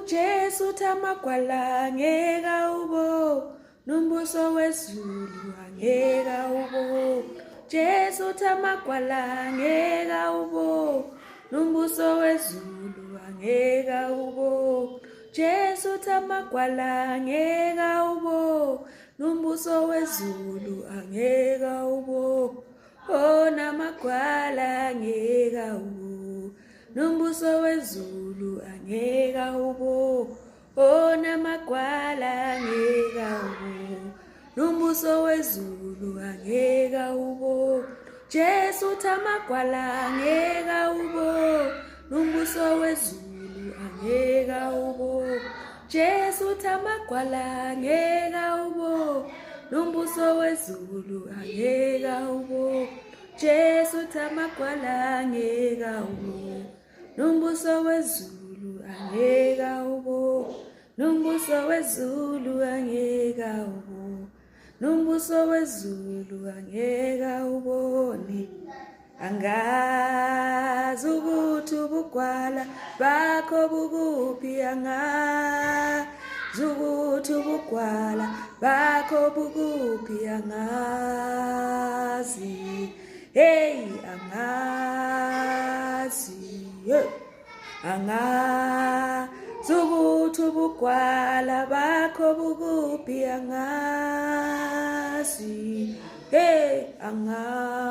Jesu tamagwala ngeka ubo, nombuso wezulu angeka ubo. Jesu tamagwala ngeka ubo, nombuso wezulu angeka ubo. Jesu tamagwala ngeka ubo, nombuso wezulu angeka ubo. Oh namagwala ngeka ubo, nombuso wezulu angeka ubo. Oh namagwala ngeka ubo, nombuso wezulu angeka ubo. Jesu tamagwala ngeka ubo, nombuso wezulu angeka ubo. Jesu tamagwala ngeka ubo, nombuso wezulu angeka ubo. Jesu tamagwala ngeka ubo, nombuso wezulu angeka ubo. Nombuso wezulu angeka ubo, nombuso wezulu angeka ubone. Angazi ukuthi ubugwala bakho bukuphi, angazi ukuthi ubugwala bakho bukuphi, angazi, hey angazi, angazi ukuthi ubugwala bakho bukuphi, angazi, hey angazi,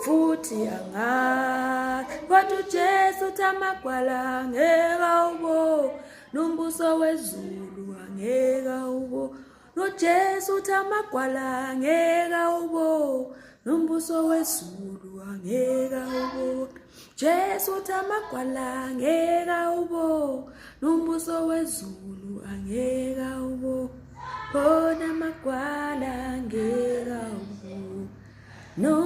futhi angazi. Kodwa uJesu tamagwala ngeka ubo, nombuso wezulu angeka ubo. NoJesu tamagwala ngeka ubo, nombuso wezulu angeka ubo. Jesu tamagwala ngeka ubo, nombuso wezulu angeka ubo. Oh namagwala ngeka ubo, no